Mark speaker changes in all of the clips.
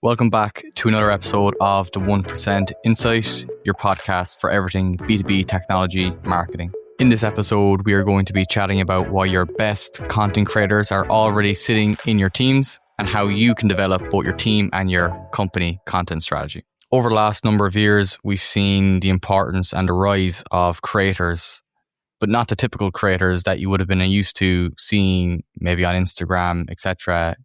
Speaker 1: Welcome back to another episode of the 1% Insight, your podcast for everything B2B technology marketing. In this episode, we are going to be chatting about why your best content creators are already sitting in your teams and how you can develop both your team and your company content strategy. Over the last number of years, we've seen the importance and the rise of creators, but not the typical creators that you would have been used to seeing maybe on Instagram, etc.,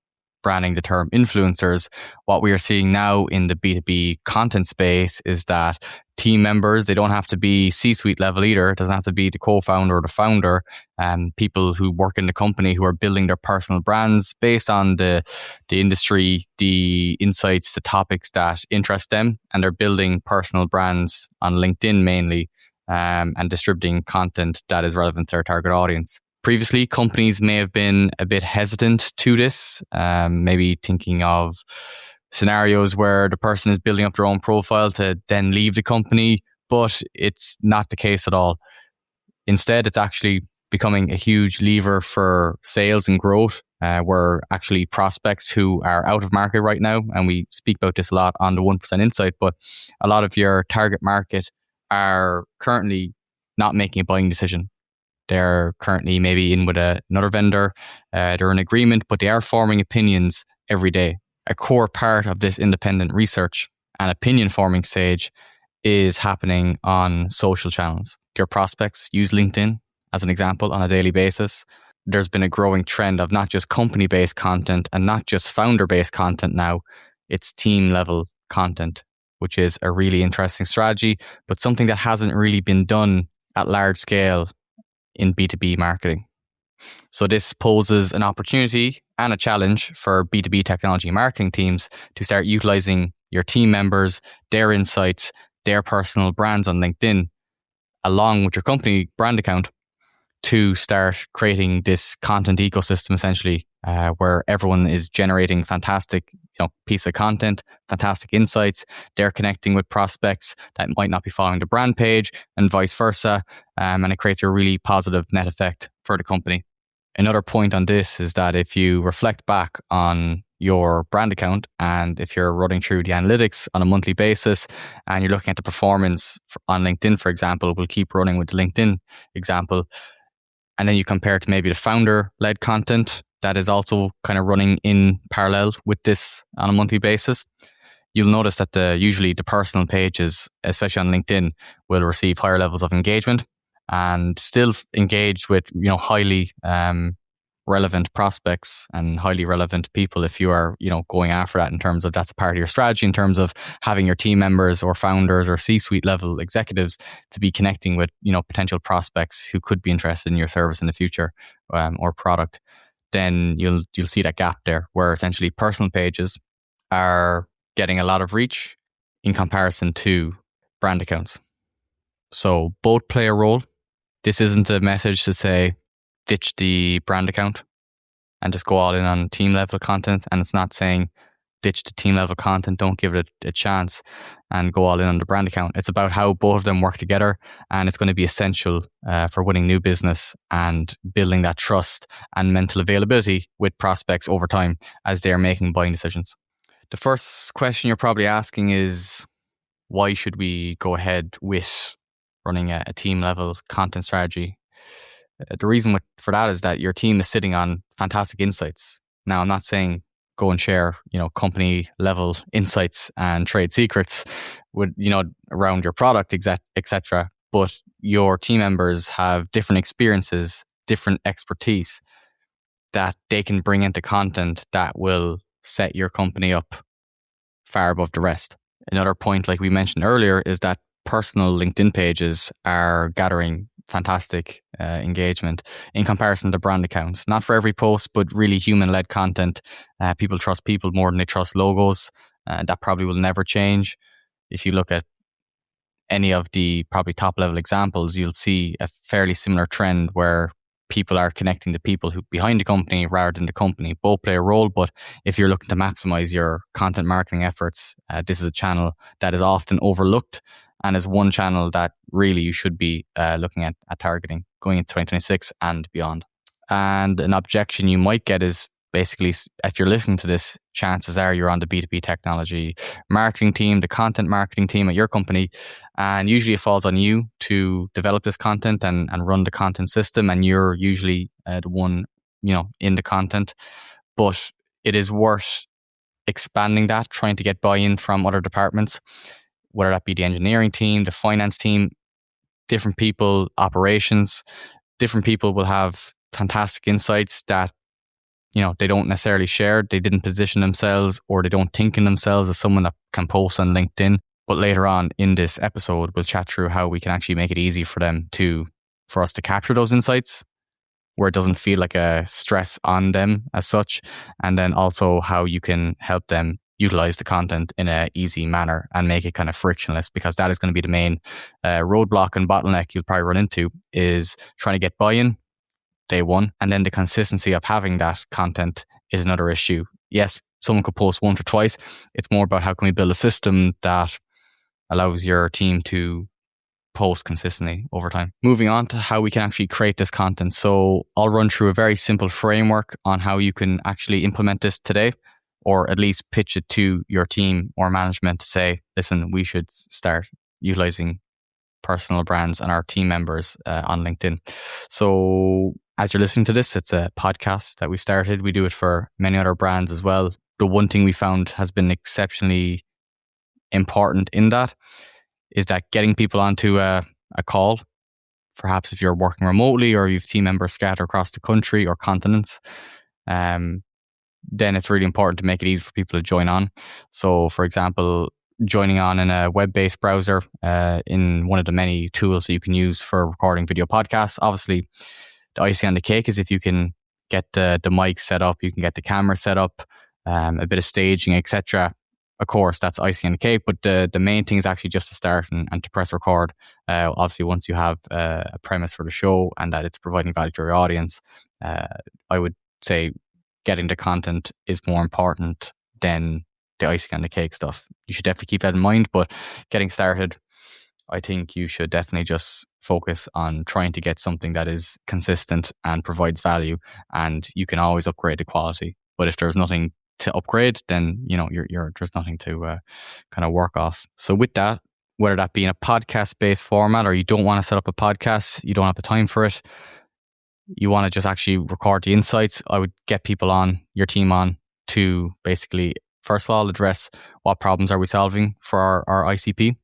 Speaker 1: branding the term influencers. What we are seeing now in the B2B content space is that team members, they don't have to be C-suite level either. It doesn't have to be the co-founder or the founder. People who work in the company who are building their personal brands based on the industry, the insights, the topics that interest them. And they're building personal brands on LinkedIn mainly and distributing content that is relevant to their target audience. Previously, companies may have been a bit hesitant to this, maybe thinking of scenarios where the person is building up their own profile to then leave the company, but it's not the case at all. Instead, it's actually becoming a huge lever for sales and growth, where actually prospects who are out of market right now, and we speak about this a lot on the 1% Insight, but a lot of your target market are currently not making a buying decision. They're currently maybe in with another vendor, they're in agreement, but they are forming opinions every day. A core part of this independent research and opinion forming stage is happening on social channels. Your prospects use LinkedIn as an example on a daily basis. There's been a growing trend of not just company-based content and not just founder-based content now, it's team-level content, which is a really interesting strategy, but something that hasn't really been done at large scale in B2B marketing. So this poses an opportunity and a challenge for B2B technology marketing teams to start utilizing your team members, their insights, their personal brands on LinkedIn, along with your company brand account, to start creating this content ecosystem essentially, where everyone is generating fantastic piece of content, fantastic insights. They're connecting with prospects that might not be following the brand page and vice versa. And it creates a really positive net effect for the company. Another point on this is that if you reflect back on your brand account and if you're running through the analytics on a monthly basis and you're looking at the performance on LinkedIn, for example, we'll keep running with the LinkedIn example. And then you compare it to maybe the founder-led content that is also kind of running in parallel with this on a monthly basis. You'll notice that usually the personal pages, especially on LinkedIn, will receive higher levels of engagement and still engage with highly relevant prospects and highly relevant people if you are going after that in terms of that's a part of your strategy in terms of having your team members or founders or C-suite level executives to be connecting with potential prospects who could be interested in your service in the future or product. Then you'll see that gap there where essentially personal pages are getting a lot of reach in comparison to brand accounts. So both play a role. This isn't a message to say ditch the brand account and just go all in on team level content. And it's not saying ditch the team level content, don't give it a chance and go all in on the brand account. It's about how both of them work together, and it's going to be essential for winning new business and building that trust and mental availability with prospects over time as they are making buying decisions. The first question you're probably asking is, why should we go ahead with running a team level content strategy? The reason for that is that your team is sitting on fantastic insights. Now, I'm not saying go and share, company level insights and trade secrets with, around your product, etc. But your team members have different experiences, different expertise that they can bring into content that will set your company up far above the rest. Another point, like we mentioned earlier, is that personal LinkedIn pages are gathering fantastic engagement in comparison to brand accounts. Not for every post, but really human-led content. People trust people more than they trust logos. That probably will never change. If you look at any of the probably top-level examples, you'll see a fairly similar trend where people are connecting the people who behind the company rather than the company. Both play a role, but if you're looking to maximize your content marketing efforts, this is a channel that is often overlooked and is one channel that really you should be looking at targeting going into 2026 and beyond. And an objection you might get is basically, if you're listening to this, chances are you're on the B2B technology marketing team, the content marketing team at your company. And usually it falls on you to develop this content and run the content system. And you're usually the one, in the content. But it is worth expanding that, trying to get buy-in from other departments, whether that be the engineering team, the finance team, different people, operations. Different people will have fantastic insights that they don't necessarily share. They didn't position themselves, or they don't think in themselves as someone that can post on LinkedIn. But later on in this episode, we'll chat through how we can actually make it easy for us to capture those insights, where it doesn't feel like a stress on them as such. And then also how you can help them utilize the content in an easy manner and make it kind of frictionless, because that is going to be the main roadblock and bottleneck you'll probably run into, is trying to get buy-in day one. And then the consistency of having that content is another issue. Yes, someone could post once or twice. It's more about how can we build a system that allows your team to post consistently over time. Moving on to how we can actually create this content. So I'll run through a very simple framework on how you can actually implement this today, or at least pitch it to your team or management to say, listen, we should start utilizing personal brands and our team members on LinkedIn. So as you're listening to this, it's a podcast that we started. We do it for many other brands as well. The one thing we found has been exceptionally important in that is that getting people onto a call, perhaps if you're working remotely or you've team members scattered across the country or continents, then it's really important to make it easy for people to join on. So for example, joining on in a web-based browser in one of the many tools that you can use for recording video podcasts. Obviously, the icing on the cake is if you can get the mic set up, you can get the camera set up, a bit of staging, etc. Of course, that's icing on the cake, but the main thing is actually just to start and to press record. Obviously, once you have a premise for the show and that it's providing value to your audience, I would say getting the content is more important than the icing on the cake stuff. You should definitely keep that in mind, but getting started, I think you should definitely just focus on trying to get something that is consistent and provides value, and you can always upgrade the quality. But if there's nothing to upgrade, then there's nothing to kind of work off. So with that, whether that be in a podcast based format, or you don't want to set up a podcast, you don't have the time for it, you want to just actually record the insights, I would get people on, your team on, to basically, first of all, address what problems are we solving for our ICP,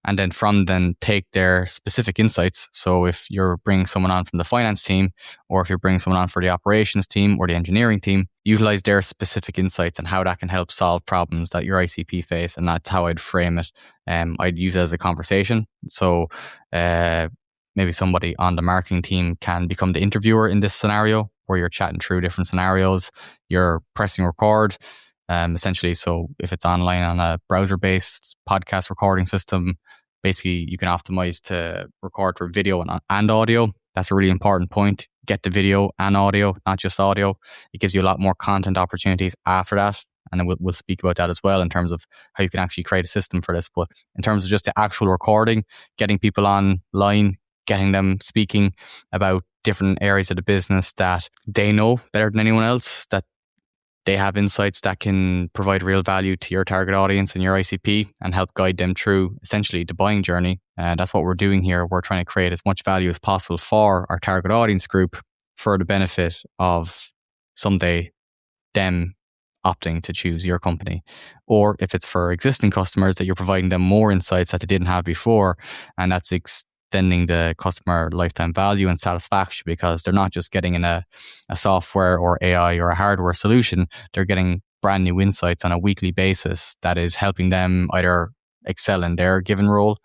Speaker 1: and then from then take their specific insights. So if you're bringing someone on from the finance team, or if you're bringing someone on for the operations team or the engineering team, utilize their specific insights and how that can help solve problems that your ICP face. And that's how I'd frame it. I'd use it as a conversation. So maybe somebody on the marketing team can become the interviewer in this scenario, where you're chatting through different scenarios, you're pressing record, essentially. So if it's online on a browser-based podcast recording system, basically you can optimize to record for video and audio. That's a really important point. Get the video and audio, not just audio. It gives you a lot more content opportunities after that. And then we'll speak about that as well in terms of how you can actually create a system for this. But in terms of just the actual recording, getting people online, getting them speaking about different areas of the business that they know better than anyone else, that they have insights that can provide real value to your target audience and your ICP and help guide them through essentially the buying journey. That's what we're doing here. We're trying to create as much value as possible for our target audience group for the benefit of someday them opting to choose your company. Or if it's for existing customers, that you're providing them more insights that they didn't have before, and that's extending the customer lifetime value and satisfaction, because they're not just getting in a software or AI or a hardware solution, they're getting brand new insights on a weekly basis that is helping them either excel in their given role,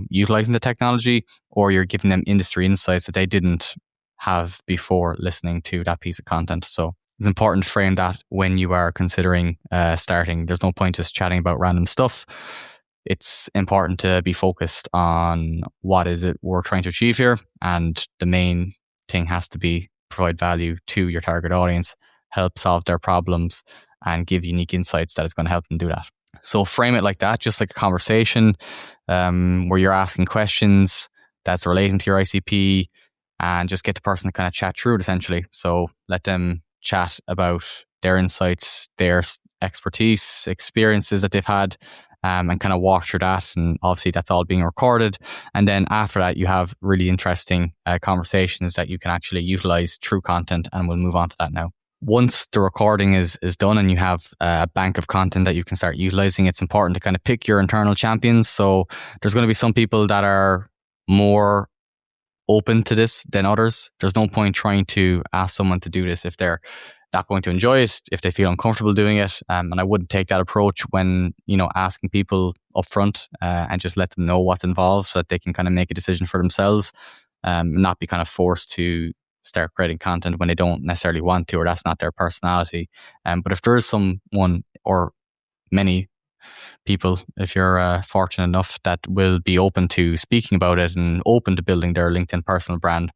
Speaker 1: utilizing the technology, or you're giving them industry insights that they didn't have before listening to that piece of content. So it's important to frame that when you are considering starting. There's no point just chatting about random stuff. It's important to be focused on what is it we're trying to achieve here. And the main thing has to be provide value to your target audience, help solve their problems, and give unique insights that is going to help them do that. So frame it like that, just like a conversation where you're asking questions that's relating to your ICP, and just get the person to kind of chat through it essentially. So let them chat about their insights, their expertise, experiences that they've had, and kind of walk through that. And obviously that's all being recorded. And then after that, you have really interesting conversations that you can actually utilize through content. And we'll move on to that now. Once the recording is done and you have a bank of content that you can start utilizing, it's important to kind of pick your internal champions. So there's going to be some people that are more open to this than others. There's no point trying to ask someone to do this if they're not going to enjoy it, if they feel uncomfortable doing it. And I wouldn't take that approach when, asking people up front and just let them know what's involved so that they can kind of make a decision for themselves, not be kind of forced to start creating content when they don't necessarily want to, or that's not their personality. But if there is someone or many people, if you're fortunate enough, that will be open to speaking about it and open to building their LinkedIn personal brand,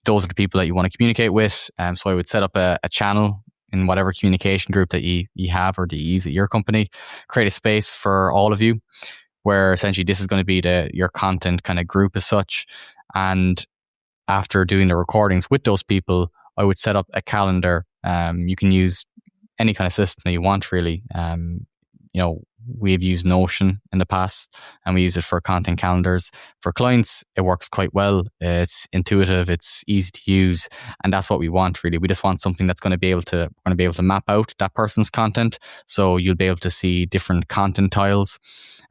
Speaker 1: those are the people that you want to communicate with. So I would set up a channel in whatever communication group that you have or that you use at your company, create a space for all of you where essentially this is going to be your content kind of group as such. And after doing the recordings with those people, I would set up a calendar. You can use any kind of system that you want, really. We've used Notion in the past and we use it for content calendars. For clients, it works quite well. It's intuitive, it's easy to use, and that's what we want, really. We just want something that's going to be able to map out that person's content. So you'll be able to see different content tiles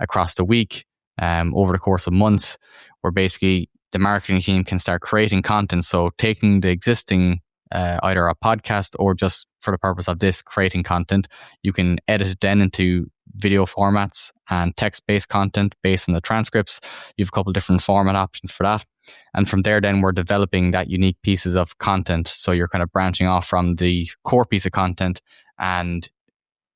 Speaker 1: across the week, over the course of months, where basically the marketing team can start creating content. So taking the existing either a podcast or just for the purpose of this, creating content, you can edit it then into video formats and text-based content based on the transcripts. You have a couple of different format options for that. And from there, then we're developing that unique pieces of content. So you're kind of branching off from the core piece of content and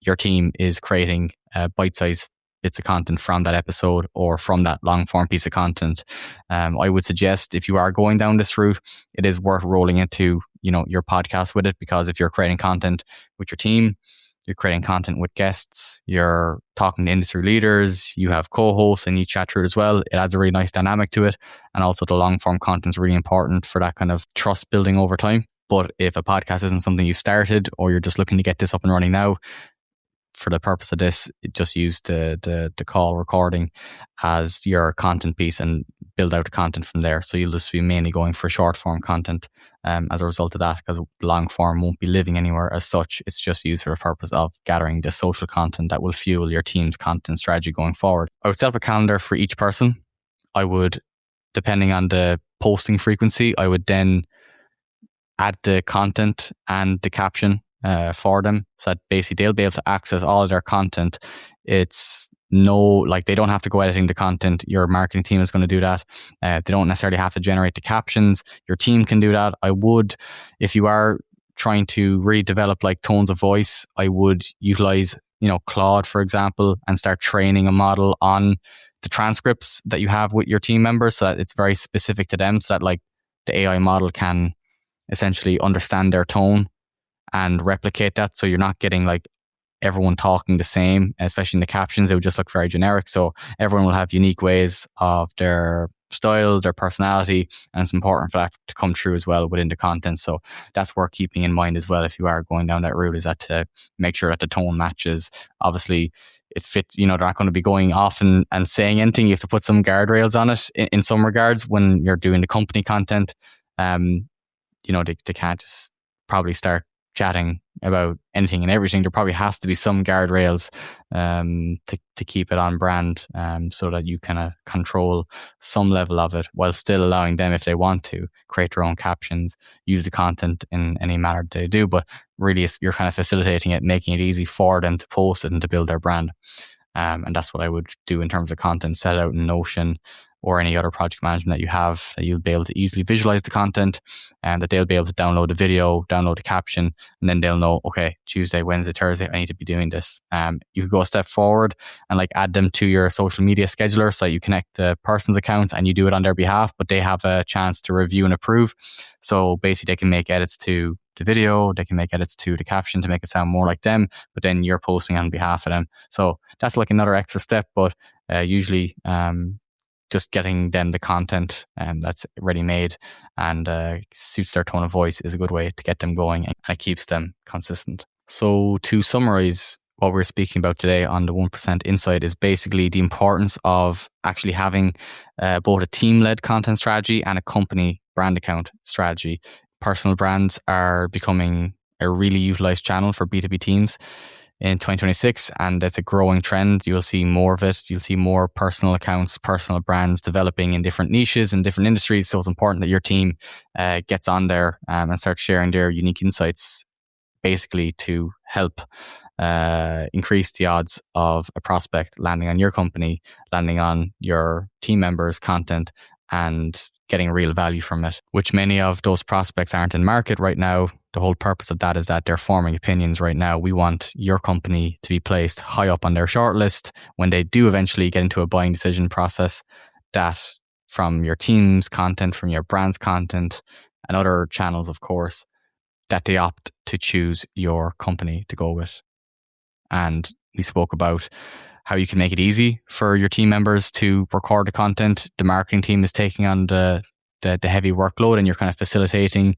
Speaker 1: your team is creating bite-sized bits of content from that episode or from that long form piece of content. I would suggest if you are going down this route, it is worth rolling into, your podcast with it, because if you're creating content with your team, you're creating content with guests, you're talking to industry leaders, you have co-hosts and you chat through it as well. It adds a really nice dynamic to it. And also the long form content is really important for that kind of trust building over time. But if a podcast isn't something you've started or you're just looking to get this up and running now, for the purpose of this, just use the call recording as your content piece and build out the content from there. So you'll just be mainly going for short form content as a result of that, because long form won't be living anywhere as such. It's just used for the purpose of gathering the social content that will fuel your team's content strategy going forward. I would set up a calendar for each person. I would, depending on the posting frequency, I would then add the content and the caption for them, so that basically they'll be able to access all of their content. It's they don't have to go editing the content. Your marketing team is going to do that. They don't necessarily have to generate the captions. Your team can do that. I would, if you are trying to really develop like tones of voice, I would utilize, Claude, for example, and start training a model on the transcripts that you have with your team members, so that it's very specific to them, so that like the AI model can essentially understand their tone and replicate that. So you're not getting like everyone talking the same, especially in the captions. It would just look very generic. So everyone will have unique ways of their style, their personality, and it's important for that to come through as well within the content. So that's worth keeping in mind as well if you are going down that route, is that to make sure that the tone matches. Obviously it fits, they're not going to be going off and saying anything. You have to put some guardrails on it in some regards when you're doing the company content. They can't just probably start chatting about anything and everything. There probably has to be some guardrails to keep it on brand, so that you kind of control some level of it while still allowing them, if they want to, create their own captions, use the content in any manner they do. But really, you're kind of facilitating it, making it easy for them to post it and to build their brand. And that's what I would do in terms of content. Set it out in Notion or any other project management that you have, that you'll be able to easily visualize the content, and that they'll be able to download the video, download the caption, and then they'll know, okay, Tuesday, Wednesday, Thursday, I need to be doing this. You could go a step forward and like add them to your social media scheduler, so you connect the person's account and you do it on their behalf, but they have a chance to review and approve. So basically they can make edits to the video, they can make edits to the caption to make it sound more like them, but then you're posting on behalf of them. So that's like another extra step, but usually just getting them the content that's ready made and suits their tone of voice is a good way to get them going, and it keeps them consistent. So to summarize, what we're speaking about today on the 1% Insight is basically the importance of actually having both a team-led content strategy and a company brand account strategy. Personal brands are becoming a really utilized channel for B2B teams in 2026, and it's a growing trend. You'll see more of it. You'll see more personal accounts, personal brands developing in different niches and different industries. So it's important that your team gets on there and starts sharing their unique insights, basically to help increase the odds of a prospect landing on your company, landing on your team members' content, and getting real value from it, which many of those prospects aren't in market right now. The whole purpose of that is that they're forming opinions right now. We want your company to be placed high up on their shortlist when they do eventually get into a buying decision process, that from your team's content, from your brand's content, and other channels, of course, that they opt to choose your company to go with. And we spoke about how you can make it easy for your team members to record the content. The marketing team is taking on the heavy workload, and you're kind of facilitating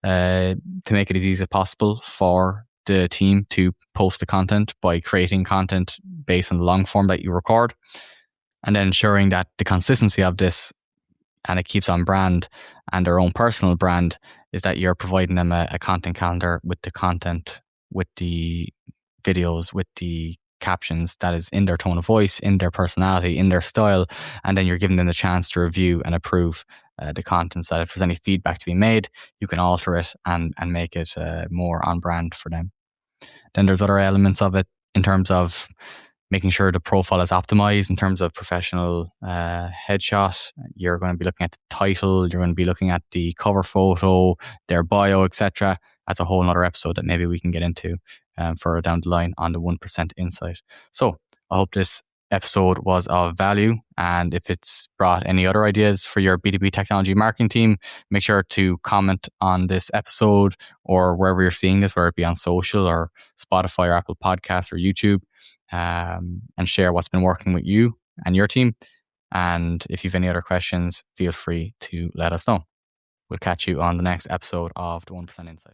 Speaker 1: to make it as easy as possible for the team to post the content by creating content based on the long form that you record, and then ensuring that the consistency of this, and it keeps on brand and their own personal brand, is that you're providing them a content calendar with the content, with the videos, with the captions that is in their tone of voice, in their personality, in their style, and then you're giving them the chance to review and approve the content, so that if there's any feedback to be made, you can alter it and make it more on brand for them. Then there's other elements of it in terms of making sure the profile is optimized in terms of professional headshot. You're going to be looking at the title, you're going to be looking at the cover photo, their bio, etc. That's a whole other episode that maybe we can get into further down the line on the 1% Insight. So I hope this episode was of value, and if it's brought any other ideas for your B2B technology marketing team, make sure to comment on this episode or wherever you're seeing this, whether it be on social or Spotify or Apple Podcasts or YouTube, and share what's been working with you and your team. And if you have any other questions, feel free to let us know. We'll catch you on the next episode of the 1% Insight.